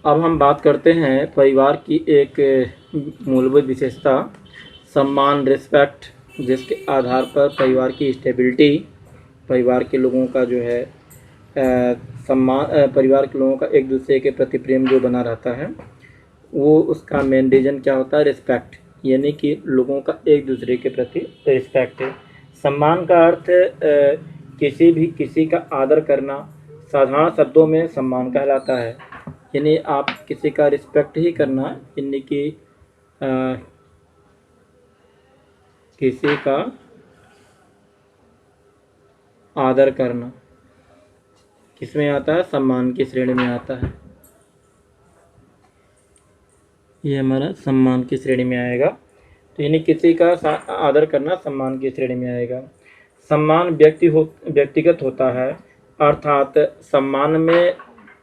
अब हम बात करते हैं परिवार की एक मूलभूत विशेषता, सम्मान, रिस्पेक्ट, जिसके आधार पर परिवार की स्टेबिलिटी, परिवार के लोगों का जो है सम्मान, परिवार के लोगों का एक दूसरे के प्रति प्रेम जो बना रहता है, वो उसका मेन रीज़न क्या होता है? रिस्पेक्ट, यानी कि लोगों का एक दूसरे के प्रति रिस्पेक्ट है। सम्मान का अर्थ किसी का आदर करना, साधारण शब्दों में सम्मान कहलाता है। यानी आप किसी का रिस्पेक्ट ही करना, यानी कि किसी का आदर करना किस में आता है? सम्मान की श्रेणी में आता है। ये हमारा सम्मान की श्रेणी में आएगा। तो यानी किसी का आदर करना सम्मान की श्रेणी में आएगा। सम्मान व्यक्तिगत होता है, अर्थात सम्मान में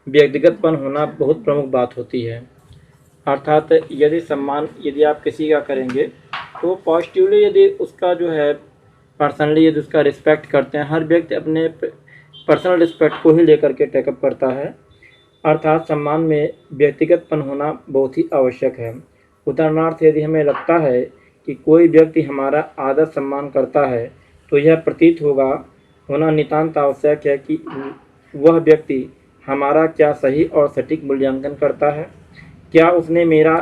व्यक्तिगतपन होना बहुत प्रमुख बात होती है। अर्थात यदि आप किसी का करेंगे तो पॉजिटिवली, यदि उसका जो है पर्सनली यदि उसका रिस्पेक्ट करते हैं, हर व्यक्ति अपने पर्सनल रिस्पेक्ट को ही लेकर के टेकअप करता है। अर्थात सम्मान में व्यक्तिगतपन होना बहुत ही आवश्यक है। उदाहरणार्थ, यदि हमें लगता है कि कोई व्यक्ति हमारा आदर सम्मान करता है, तो यह प्रतीत होना नितांत आवश्यक है कि वह व्यक्ति हमारा क्या सही और सटीक मूल्यांकन करता है। क्या उसने मेरा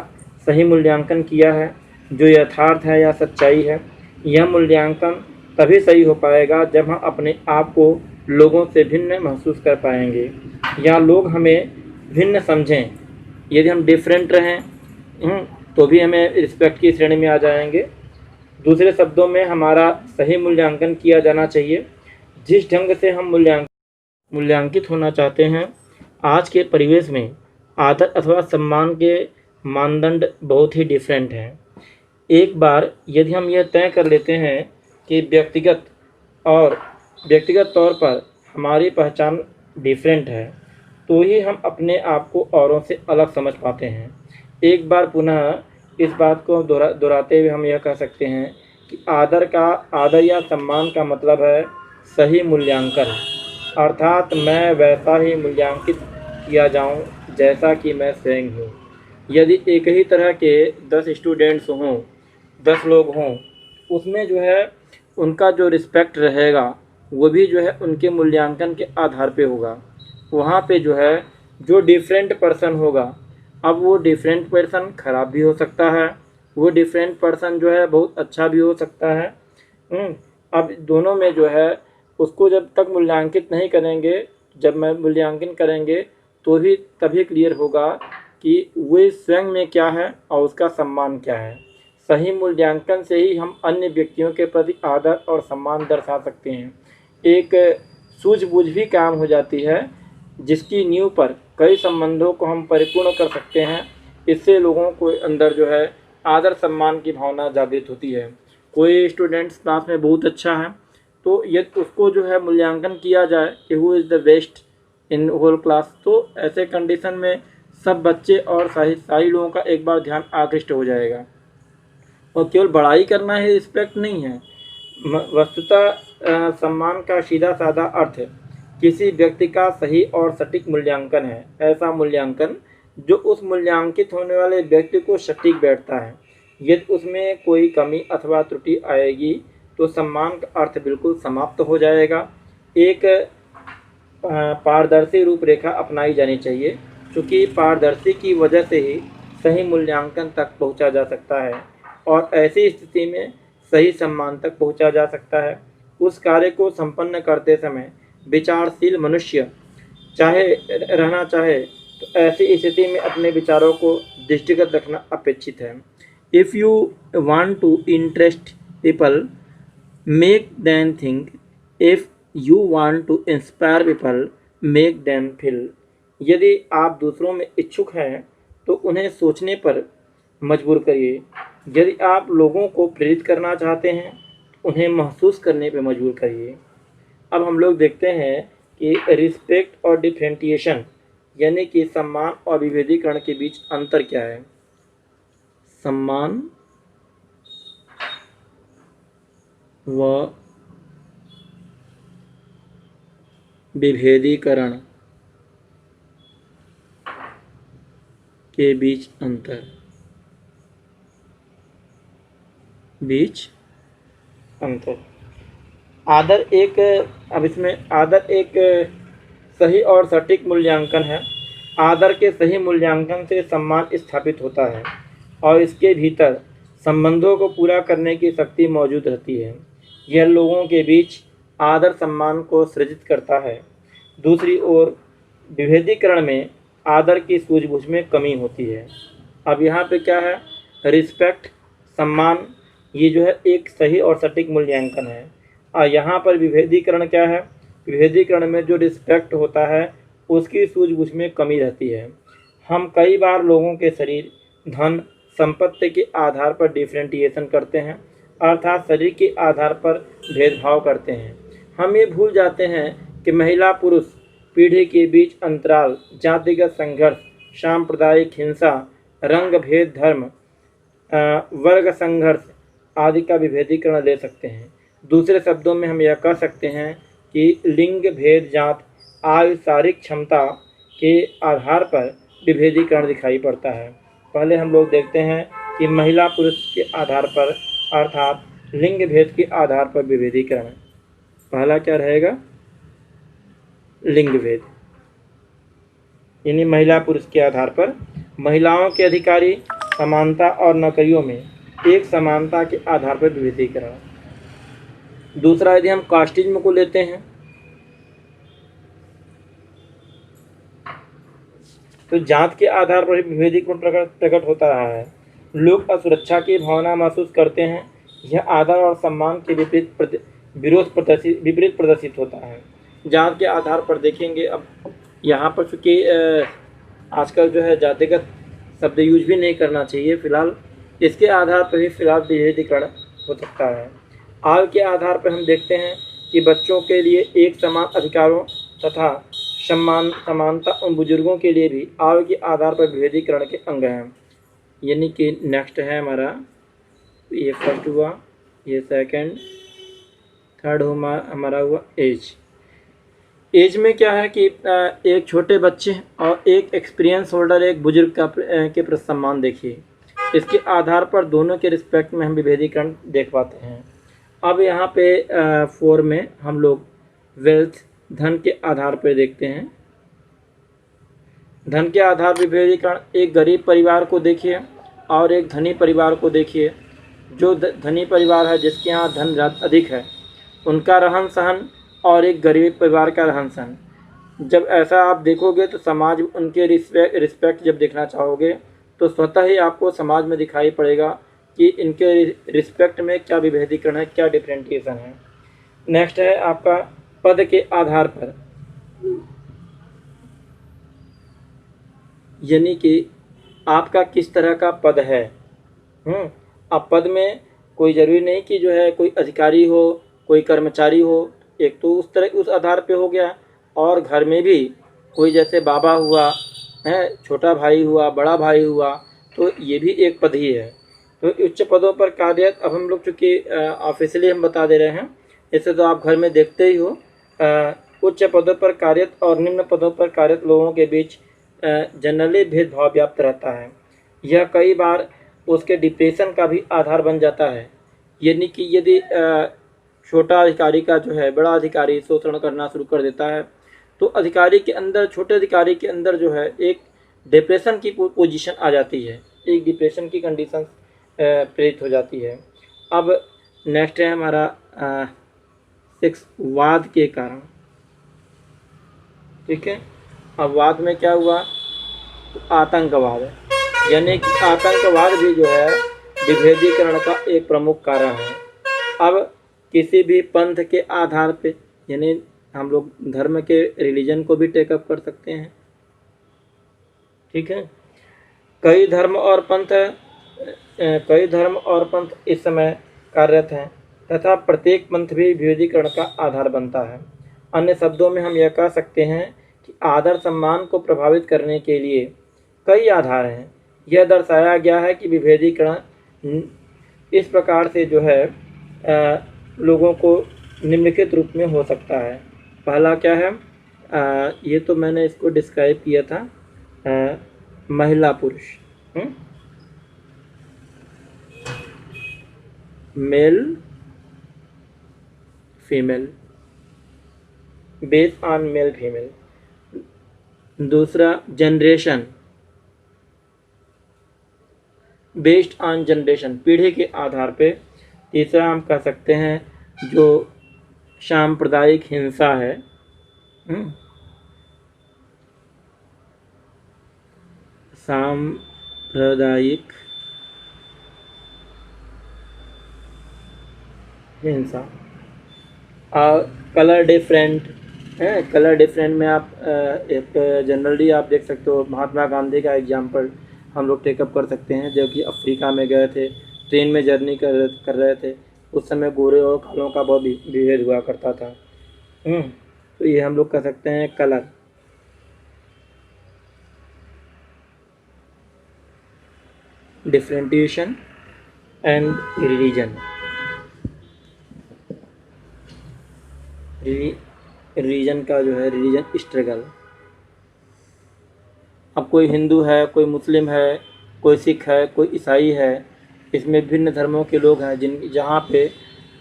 सही मूल्यांकन किया है, जो यथार्थ है या सच्चाई है। यह मूल्यांकन तभी सही हो पाएगा जब हम अपने आप को लोगों से भिन्न महसूस कर पाएंगे, या लोग हमें भिन्न समझें। यदि हम डिफरेंट रहें तो भी हमें रिस्पेक्ट की श्रेणी में आ जाएंगे। दूसरे शब्दों में, हमारा सही मूल्यांकन किया जाना चाहिए। जिस ढंग से हम मूल्यांकित होना चाहते हैं, आज के परिवेश में आदर अथवा सम्मान के मानदंड बहुत ही डिफरेंट हैं। एक बार यदि हम यह तय कर लेते हैं कि व्यक्तिगत तौर पर हमारी पहचान डिफरेंट है, तो ही हम अपने आप को औरों से अलग समझ पाते हैं। एक बार पुनः इस बात को दोहराते हुए हम यह कह सकते हैं कि आदर या सम्मान का मतलब है सही मूल्यांकन। अर्थात मैं वैसा ही मूल्यांकित किया जाऊं जैसा कि मैं स्वयं हूँ। यदि एक ही तरह के 10 स्टूडेंट्स हों, 10 लोग हों, उसमें जो है उनका जो रिस्पेक्ट रहेगा वो भी जो है उनके मूल्यांकन के आधार पे होगा। वहाँ पे जो है जो डिफरेंट पर्सन होगा, अब वो डिफरेंट पर्सन ख़राब भी हो सकता है, वो डिफरेंट पर्सन जो है बहुत अच्छा भी हो सकता है। अब दोनों में जो है उसको जब तक मूल्यांकित नहीं करेंगे, जब मैं मूल्यांकन करेंगे तो ही तभी क्लियर होगा कि वे स्वयं में क्या है और उसका सम्मान क्या है। सही मूल्यांकन से ही हम अन्य व्यक्तियों के प्रति आदर और सम्मान दर्शा सकते हैं। एक सूझबूझ भी काम हो जाती है, जिसकी नींव पर कई संबंधों को हम परिपूर्ण कर सकते हैं। इससे लोगों को अंदर जो है आदर सम्मान की भावना जागृत होती है। कोई स्टूडेंट्स क्लास में बहुत अच्छा है, तो यदि उसको जो है मूल्यांकन किया जाए कि who is the best in whole class, तो ऐसे कंडीशन में सब बच्चे और सारी लोगों का एक बार ध्यान आकृष्ट हो जाएगा। और केवल बड़ाई करना ही रिस्पेक्ट नहीं है। वस्तुतः सम्मान का सीधा साधा अर्थ किसी व्यक्ति का सही और सटीक मूल्यांकन है। ऐसा मूल्यांकन जो उस मूल्यांकित होने वाले व्यक्ति को सटीक बैठता है। यदि उसमें कोई कमी अथवा त्रुटि आएगी तो सम्मान का अर्थ बिल्कुल समाप्त हो जाएगा। एक पारदर्शी रूपरेखा अपनाई जानी चाहिए, क्योंकि पारदर्शी की वजह से ही सही मूल्यांकन तक पहुंचा जा सकता है और ऐसी स्थिति में सही सम्मान तक पहुंचा जा सकता है। उस कार्य को संपन्न करते समय विचारशील मनुष्य रहना चाहे तो ऐसी स्थिति में अपने विचारों को दृष्टिगत रखना अपेक्षित है। If you want to interest people, make them think. If you want to inspire people, make them feel. यदि आप दूसरों में इच्छुक हैं तो उन्हें सोचने पर मजबूर करिए। यदि आप लोगों को प्रेरित करना चाहते हैं तो उन्हें महसूस करने पर मजबूर करिए। अब हम लोग देखते हैं कि रिस्पेक्ट और डिफरेंटिएशन, यानी कि सम्मान और विभेदीकरण के बीच अंतर क्या है। सम्मान व विभेदीकरण। के बीच अंतर, आदर एक, अब इसमें आदर एक सही और सटीक मूल्यांकन है। आदर के सही मूल्यांकन से सम्मान स्थापित होता है और इसके भीतर संबंधों को पूरा करने की शक्ति मौजूद रहती है। यह लोगों के बीच आदर सम्मान को सृजित करता है। दूसरी ओर विभेदीकरण में आदर की सूझबूझ में कमी होती है। अब यहाँ पे क्या है, रिस्पेक्ट, सम्मान, ये जो है एक सही और सटीक मूल्यांकन है। और यहाँ पर विभेदीकरण क्या है, विभेदीकरण में जो रिस्पेक्ट होता है उसकी सूझबूझ में कमी रहती है। हम कई बार लोगों के शरीर, धन, संपत्ति के आधार पर डिफ्रेंटिएशन करते हैं, अर्थात शरीर के आधार पर भेदभाव करते हैं। हम ये भूल जाते हैं कि महिला पुरुष पीढ़ी के बीच अंतराल, जातिगत संघर्ष, सांप्रदायिक हिंसा, रंग भेद, धर्म, वर्ग संघर्ष आदि का विभेदीकरण ले सकते हैं। दूसरे शब्दों में हम यह कह सकते हैं कि लिंग भेद, जात, आयु, शारीरिक क्षमता के आधार पर विभेदीकरण दिखाई पड़ता है। पहले हम लोग देखते हैं कि महिला पुरुष के आधार पर, अर्थात लिंग भेद के आधार पर विभेदीकरण। पहला क्या रहेगा, लिंग भेद, यानी महिला पुरुष के आधार पर। महिलाओं के अधिकारी, समानता और नौकरियों में एक समानता के आधार पर विभेदीकरण। दूसरा, यदि हम कास्टिज्म को लेते हैं तो जात के आधार पर विभेदीकरण प्रकट होता रहा है। लोग असुरक्षा की भावना महसूस करते हैं। यह आदर और सम्मान के विपरीत प्रदर्शित होता है। जात के आधार पर देखेंगे, अब यहाँ पर चूँकि आजकल जो है जातिगत शब्द यूज भी नहीं करना चाहिए, फिलहाल इसके आधार पर ही फिलहाल विभेदीकरण हो सकता है। आयु के आधार पर हम देखते हैं कि बच्चों के लिए एक समान अधिकारों तथा समानता उन बुजुर्गों के लिए भी आयु के आधार पर विभेदीकरण के अंग हैं। यानी कि नेक्स्ट है हमारा, ये फर्स्ट हुआ, ये सेकंड, थर्ड हमारा हुआ एज। एज में क्या है कि एक छोटे बच्चे और एक एक्सपीरियंस होल्डर, एक बुजुर्ग के प्रति सम्मान देखिए। इसके आधार पर दोनों के रिस्पेक्ट में हम विभेदीकरण देख पाते हैं। अब यहाँ पे 4 में हम लोग वेल्थ, धन के आधार पर देखते हैं। धन के आधार पर विभेदीकरण, एक गरीब परिवार को देखिए और एक धनी परिवार को देखिए। जो धनी परिवार है, जिसके यहाँ धन अधिक है, उनका रहन सहन और एक गरीब परिवार का रहन सहन, जब ऐसा आप देखोगे तो समाज उनके रिस्पेक्ट जब देखना चाहोगे तो स्वतः ही आपको समाज में दिखाई पड़ेगा कि इनके रिस्पेक्ट में क्या विभेदीकरण है, क्या डिफरेंटिएशन है। नेक्स्ट है आपका पद के आधार पर, यानी कि आपका किस तरह का पद है। अब पद में कोई ज़रूरी नहीं कि जो है कोई अधिकारी हो, कोई कर्मचारी हो, एक तो उस आधार पे हो गया, और घर में भी कोई जैसे बाबा हुआ है, छोटा भाई हुआ, बड़ा भाई हुआ, तो ये भी एक पद ही है। तो उच्च पदों पर कार्यरत, अब हम लोग चूँकि ऑफिशियली हम बता दे रहे हैं, ऐसे तो आप घर में देखते ही हो, उच्च पदों पर कार्यरत और निम्न पदों पर कार्यरत लोगों के बीच जनरली भेदभाव व्याप्त रहता है। यह कई बार उसके डिप्रेशन का भी आधार बन जाता है। यानी कि यदि छोटा अधिकारी का जो है बड़ा अधिकारी शोषण करना शुरू कर देता है, तो अधिकारी के अंदर, छोटे अधिकारी के अंदर जो है एक डिप्रेशन की पोजीशन आ जाती है, एक डिप्रेशन की कंडीशन प्रेरित हो जाती है। अब नेक्स्ट है हमारा 6, वाद के कारण। ठीक है, अब वाद में क्या हुआ, तो आतंकवाद है, यानी कि आतंकवाद भी जो है विभेदीकरण का एक प्रमुख कारण है। अब किसी भी पंथ के आधार पे, यानी हम लोग धर्म के, रिलीजन को भी टेकअप कर सकते हैं। ठीक है, कई धर्म और पंथ इस समय कार्यरत हैं तथा प्रत्येक पंथ भी विभेदीकरण का आधार बनता है। अन्य शब्दों में हम यह कह सकते हैं कि आदर सम्मान को प्रभावित करने के लिए कई आधार हैं। यह दर्शाया गया है कि विभेदीकरण इस प्रकार से जो है लोगों को निम्नलिखित रूप में हो सकता है। पहला क्या है, ये तो मैंने इसको डिस्क्राइब किया था, महिला पुरुष, male female, based on male female. दूसरा जनरेशन, बेस्ड ऑन जनरेशन, पीढ़ी के आधार पे। तीसरा हम कह सकते हैं जो सांप्रदायिक हिंसा है, सांप्रदायिक हिंसा। और कलर डिफरेंट है, कलर डिफरेंट में आप एक जनरली आप देख सकते हो, महात्मा गांधी का एग्जाम्पल हम लोग टेकअप कर सकते हैं, जो कि अफ्रीका में गए थे, ट्रेन में जर्नी कर रहे थे। उस समय गोरे और कालों का बहुत विभेद हुआ करता था। तो ये हम लोग कह सकते हैं colour. Differentiation and religion, religion का जो है रिलीजन स्ट्रगल। अब कोई हिंदू है, कोई मुस्लिम है, कोई सिख है, कोई ईसाई है, इसमें भिन्न धर्मों के लोग हैं। जहाँ पे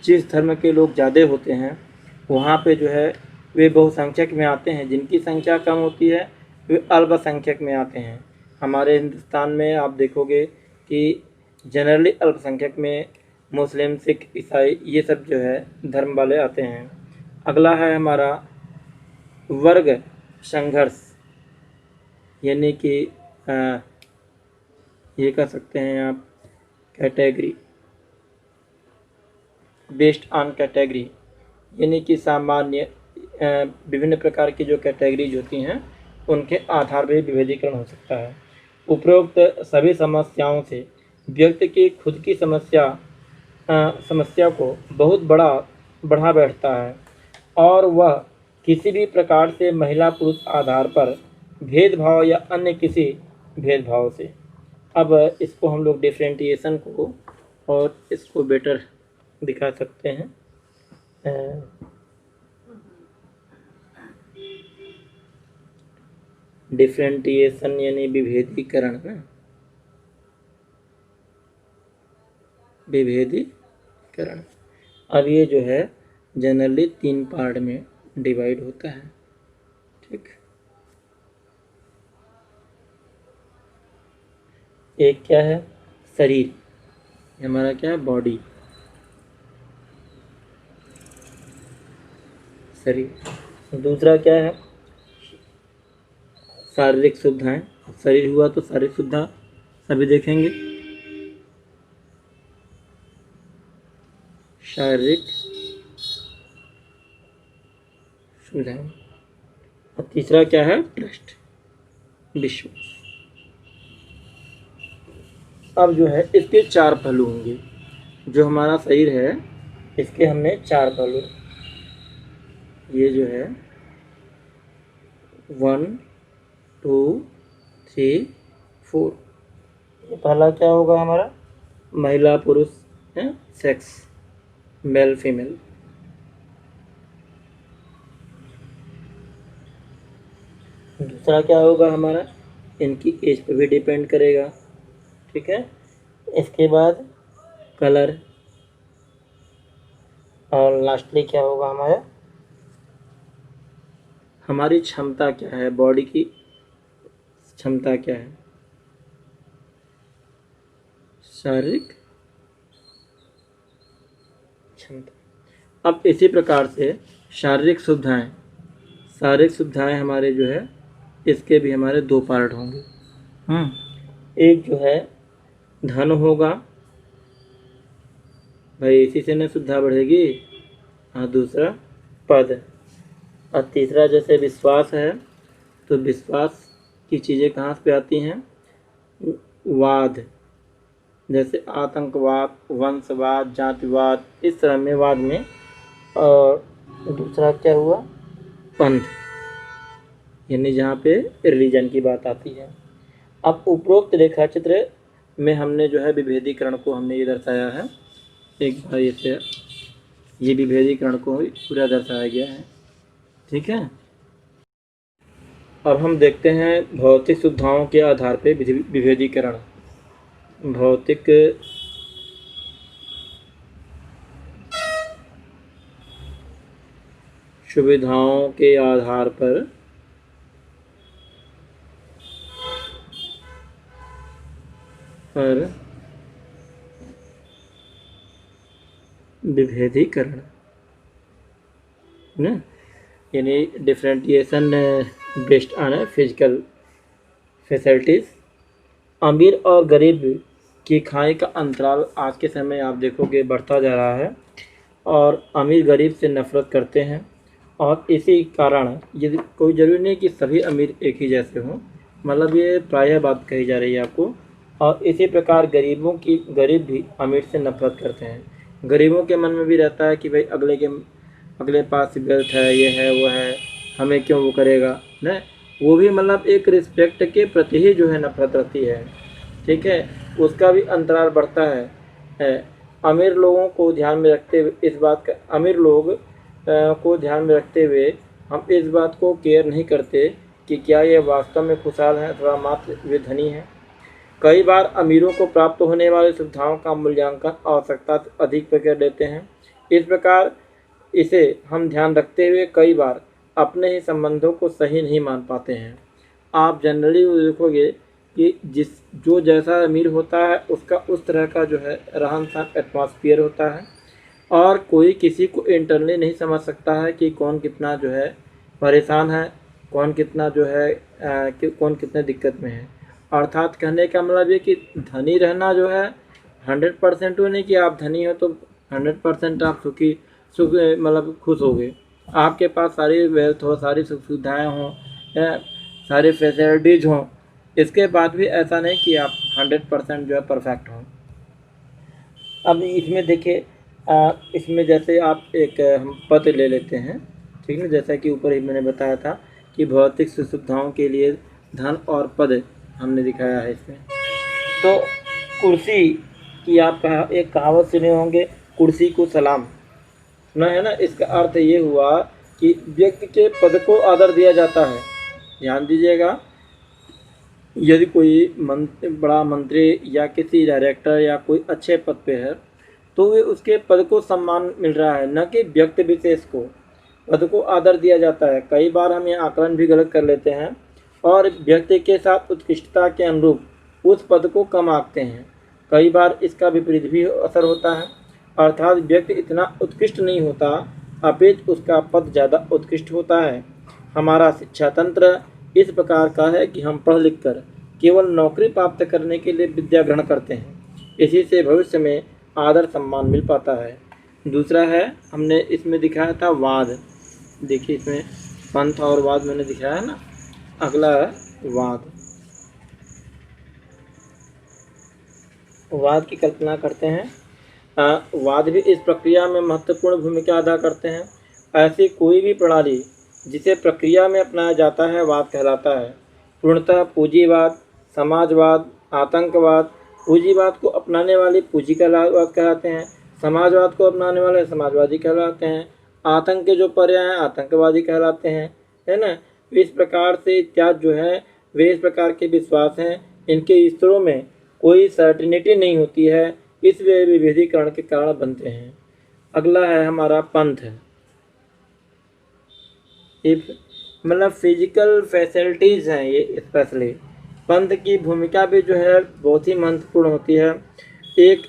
जिस धर्म के लोग ज़्यादा होते हैं वहाँ पे जो है वे बहुसंख्यक में आते हैं, जिनकी संख्या कम होती है वे अल्पसंख्यक में आते हैं। हमारे हिंदुस्तान में आप देखोगे कि जनरली अल्पसंख्यक में मुस्लिम, सिख, ईसाई ये सब जो है धर्म वाले आते हैं। अगला है हमारा वर्ग संघर्ष, यानी कि ये कह सकते हैं आप कैटेगरी, बेस्ड ऑन कैटेगरी, यानी कि सामान्य विभिन्न प्रकार की जो कैटेगरीज होती हैं उनके आधार पर विभेदीकरण हो सकता है। उपरोक्त सभी समस्याओं से व्यक्ति की खुद की समस्या को बहुत बढ़ा बैठता है और वह किसी भी प्रकार से महिला पुरुष आधार पर भेदभाव या अन्य किसी भेदभाव से। अब इसको हम लोग डिफरेंटिएशन को और इसको बेटर दिखा सकते हैं। डिफरेंटिएशन यानी विभेदीकरण है, विभेदीकरण। अब ये जो है जनरली 3 पार्ट में डिवाइड होता है, ठीक। एक क्या है, शरीर, हमारा क्या है, बॉडी, शरीर। दूसरा क्या है, शारीरिक सुविधाएं। शरीर हुआ तो शारीरिक सुविधा सभी देखेंगे, शारीरिक सुविधाएं। और तीसरा क्या है, ट्रस्ट, विश्वास। अब जो है इसके 4 पहलू होंगे। जो हमारा शरीर है इसके हमने 4 पहलू, ये जो है 1 2 3 4। ये पहला क्या होगा हमारा, महिला पुरुष है, सेक्स, मेल फीमेल। दूसरा क्या होगा हमारा, इनकी एज पे भी डिपेंड करेगा, ठीक है। इसके बाद कलर, और लास्टली क्या होगा हमारा, हमारी क्षमता क्या है, बॉडी की क्षमता क्या है, शारीरिक क्षमता। अब इसी प्रकार से शारीरिक सुविधाएं हमारे जो है इसके भी हमारे 2 पार्ट होंगे। एक जो है धन होगा, भाई इसी से न सुविधा बढ़ेगी, और दूसरा पद। और तीसरा जैसे विश्वास है, तो विश्वास की चीज़ें कहाँ पे आती हैं, वाद, जैसे आतंकवाद, वंशवाद, जातिवाद, इस तरह में वाद में। और दूसरा क्या हुआ, पंथ, यानी जहाँ पे रिलीजन की बात आती है। अब उपरोक्त रेखा चित्र में हमने जो है विभेदीकरण को हमने ये दर्शाया है, एक बार इसे ये विभेदीकरण को पूरा दर्शाया गया है, ठीक है। अब हम देखते हैं भौतिक सुविधाओं के आधार पर विभेदीकरण। भौतिक सुविधाओं के आधार पर विभेदीकरण ना, यानी differentiation based on physical facilities. अमीर और गरीब की खाई का अंतराल आज के समय आप देखोगे बढ़ता जा रहा है, और अमीर गरीब से नफरत करते हैं। और इसी कारण यदि कोई ज़रूरी नहीं कि सभी अमीर एक ही जैसे हों, मतलब ये प्रायः बात कही जा रही है आपको। और इसी प्रकार गरीब भी अमीर से नफरत करते हैं। गरीबों के मन में भी रहता है कि भाई अगले पास वेल्थ है, ये है वो है, हमें क्यों वो करेगा न। वो भी मतलब एक रिस्पेक्ट के प्रति ही जो है नफरत रहती है, ठीक है। उसका भी अंतराल बढ़ता है। अमीर लोगों को ध्यान में रखते हुए इस बात का अमीर लोग को ध्यान में रखते हुए हम इस बात को केयर नहीं करते कि क्या ये वास्तव में खुशहाल हैं अथवा मात्र वे धनी हैं। कई बार अमीरों को प्राप्त होने वाली सुविधाओं का मूल्यांकन आवश्यकता से अधिक कर देते हैं। इस प्रकार इसे हम ध्यान रखते हुए कई बार अपने ही संबंधों को सही नहीं मान पाते हैं। आप जनरली देखोगे कि जो जैसा अमीर होता है उसका उस तरह का जो है रहन सहन एटमॉस्फेयर होता है, और कोई किसी को इंटरनली नहीं समझ सकता है कि कौन कितना जो है परेशान है, कौन कितना जो है कौन कितने दिक्कत में है। अर्थात कहने का मतलब ये कि धनी रहना जो है 100% वो नहीं कि आप धनी हो तो 100% आप सुख मतलब खुश होगे। आपके पास सारी वेल्थ हो, सारी सुख सुविधाएँ हों, सारी फैसिलिटीज़ हों, इसके बाद भी ऐसा नहीं कि आप 100% जो है परफेक्ट हों। अब इसमें देखिए, इसमें जैसे आप एक हम पद ले लेते हैं, ठीक है, जैसा कि ऊपर ही मैंने बताया था कि भौतिक सुविधाओं के लिए धन और पद हमने दिखाया है इसमें। तो कुर्सी की आप एक कहावत सुने होंगे, कुर्सी को सलाम, सुना है ना। इसका अर्थ ये हुआ कि व्यक्ति के पद को आदर दिया जाता है। ध्यान दीजिएगा, यदि कोई बड़ा मंत्री या किसी डायरेक्टर या कोई अच्छे पद पे है तो वे उसके पद को सम्मान मिल रहा है, न कि व्यक्ति विशेष को। पद को आदर दिया जाता है। कई बार हम ये आकलन भी गलत कर लेते हैं और व्यक्ति के साथ उत्कृष्टता के अनुरूप उस पद को कम आंकते हैं। कई बार इसका विपरीत भी असर होता है, अर्थात व्यक्ति इतना उत्कृष्ट नहीं होता, अपितु उसका पद ज़्यादा उत्कृष्ट होता है। हमारा शिक्षा तंत्र इस प्रकार का है कि हम पढ़ लिख कर केवल नौकरी प्राप्त करने के लिए विद्या ग्रहण करते हैं। इसी से भविष्य में आदर सम्मान मिल पाता है। दूसरा है, हमने इसमें दिखाया था वाद। देखिए इसमें पंथ और वाद मैंने दिखाया है ना। अगला है वाद। वाद की कल्पना करते हैं। वाद भी इस प्रक्रिया में महत्वपूर्ण भूमिका अदा करते हैं। ऐसी कोई भी प्रणाली जिसे प्रक्रिया में अपनाया जाता है वाद कहलाता है। पूर्णतः पूंजीवाद, समाजवाद, आतंकवाद, पूंजीवाद को अपनाने वाले पूंजीवाद कहलाते हैं, समाजवाद को अपनाने वाले समाजवादी कहलाते हैं, आतंक के जो पर्याय हैं आतंकवादी कहलाते हैं, है ना। इस प्रकार से इत्यादि जो है वे इस प्रकार के विश्वास हैं, इनके स्तरों में कोई सर्टिनिटी नहीं होती है, इसलिए विभेदीकरण के कारण बनते हैं। अगला है हमारा पंथ। मतलब फिजिकल फैसिलिटीज़ हैं ये स्पेशली। पंथ की भूमिका भी जो है बहुत ही महत्वपूर्ण होती है। एक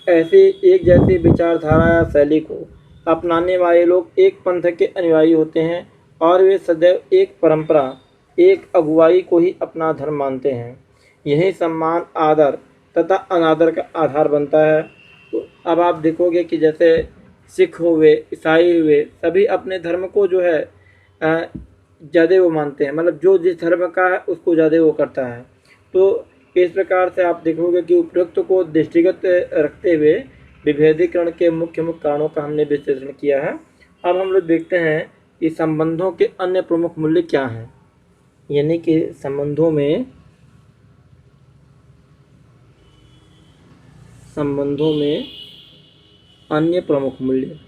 जैसी विचारधारा या शैली को अपनाने वाले लोग एक पंथ के अनुयायी होते हैं और वे सदैव एक परंपरा, एक अगुवाई को ही अपना धर्म मानते हैं। यही सम्मान, आदर तथा अनादर का आधार बनता है। तो अब आप देखोगे कि जैसे सिख हुए, ईसाई हुए, सभी अपने धर्म को जो है ज़्यादा वो मानते हैं, मतलब जो जिस धर्म का है उसको ज़्यादा वो करता है। तो इस प्रकार से आप देखोगे कि उपरोक्त को दृष्टिगत रखते हुए विभेदीकरण के मुख्य कारणों का हमने विश्लेषण किया है। अब हम लोग देखते हैं कि संबंधों के अन्य प्रमुख मूल्य क्या हैं, यानी कि संबंधों में अन्य प्रमुख मूल्य।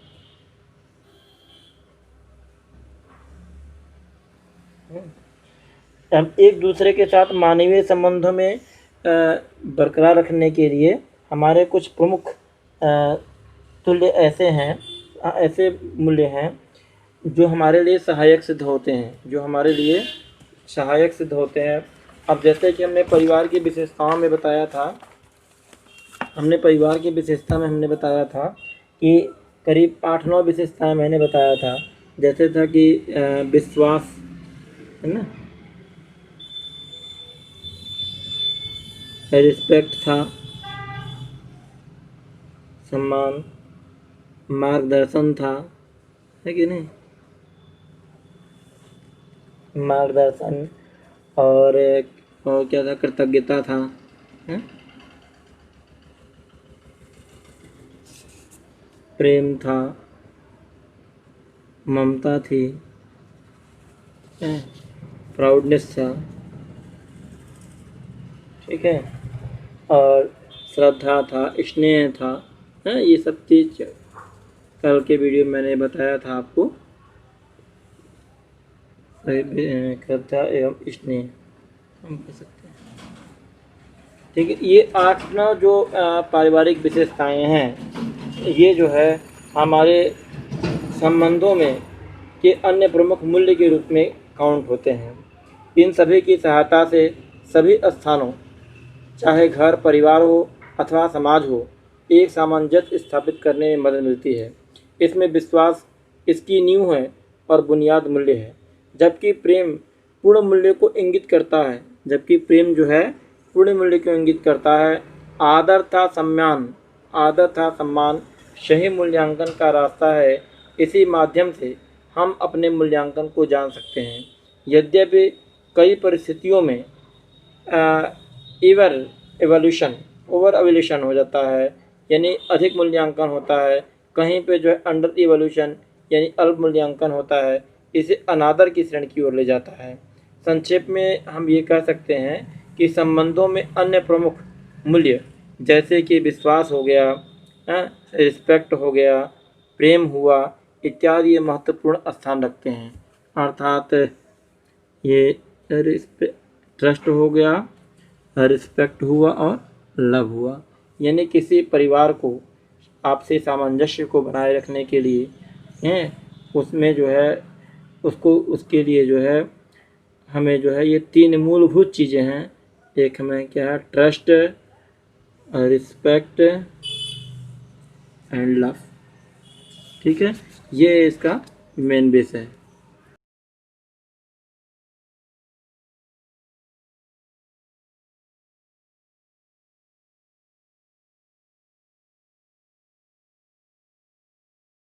हम एक दूसरे के साथ मानवीय संबंधों में बरकरार रखने के लिए हमारे कुछ प्रमुख तुल्य ऐसे मूल्य हैं जो हमारे लिए सहायक सिद्ध होते हैं, अब जैसे कि हमने परिवार की विशेषताओं में बताया था, हमने बताया था कि करीब 8-9 विशेषताएं मैंने बताया था। जैसे था कि विश्वास, है ना, रिस्पेक्ट था, सम्मान, मार्गदर्शन था, है कि नहीं, मार्गदर्शन, और क्या था, कृतज्ञता था, है? प्रेम था, ममता थी, प्राउडनेस था, ठीक है, और श्रद्धा था, स्नेह था, है? ये सब चीज़ कल के वीडियो में मैंने बताया था आपको। श्रद्धा एवं स्नेह हम कह सकते हैं, ठीक है। ये 8-9 जो पारिवारिक विशेषताएं हैं, ये जो है हमारे संबंधों में के अन्य प्रमुख मूल्य के रूप में काउंट होते हैं। इन सभी की सहायता से सभी स्थानों, चाहे घर, परिवार हो अथवा समाज हो, एक सामंजस्य स्थापित करने में मदद मिलती है। इसमें विश्वास इसकी नींव है और बुनियाद मूल्य है, जबकि प्रेम पूर्ण मूल्य को इंगित करता है। पूर्ण मूल्य को इंगित करता है। आदर था सम्मान सही मूल्यांकन का रास्ता है। इसी माध्यम से हम अपने मूल्यांकन को जान सकते हैं। यद्यपि कई परिस्थितियों में ओवर एवोल्यूशन हो जाता है, यानी अधिक मूल्यांकन होता है। कहीं पे जो है अंडर इवोल्यूशन यानी अल्प मूल्यांकन होता है। इसे अनादर की श्रेणी की ओर ले जाता है। संक्षेप में हम ये कह सकते हैं कि संबंधों में अन्य प्रमुख मूल्य जैसे कि विश्वास हो गया, रिस्पेक्ट हो गया, प्रेम हुआ इत्यादि ये महत्वपूर्ण स्थान रखते हैं। अर्थात ये ट्रस्ट हो गया, रिस्पेक्ट हुआ और लव हुआ, यानी किसी परिवार को आपसी सामंजस्य को बनाए रखने के लिए उसमें जो है उसके लिए जो है हमें जो है ये 3 मूलभूत चीज़ें हैं। एक हमें क्या है, ट्रस्ट, रिस्पेक्ट एंड लव, ठीक है। ये इसका मेन बेस है।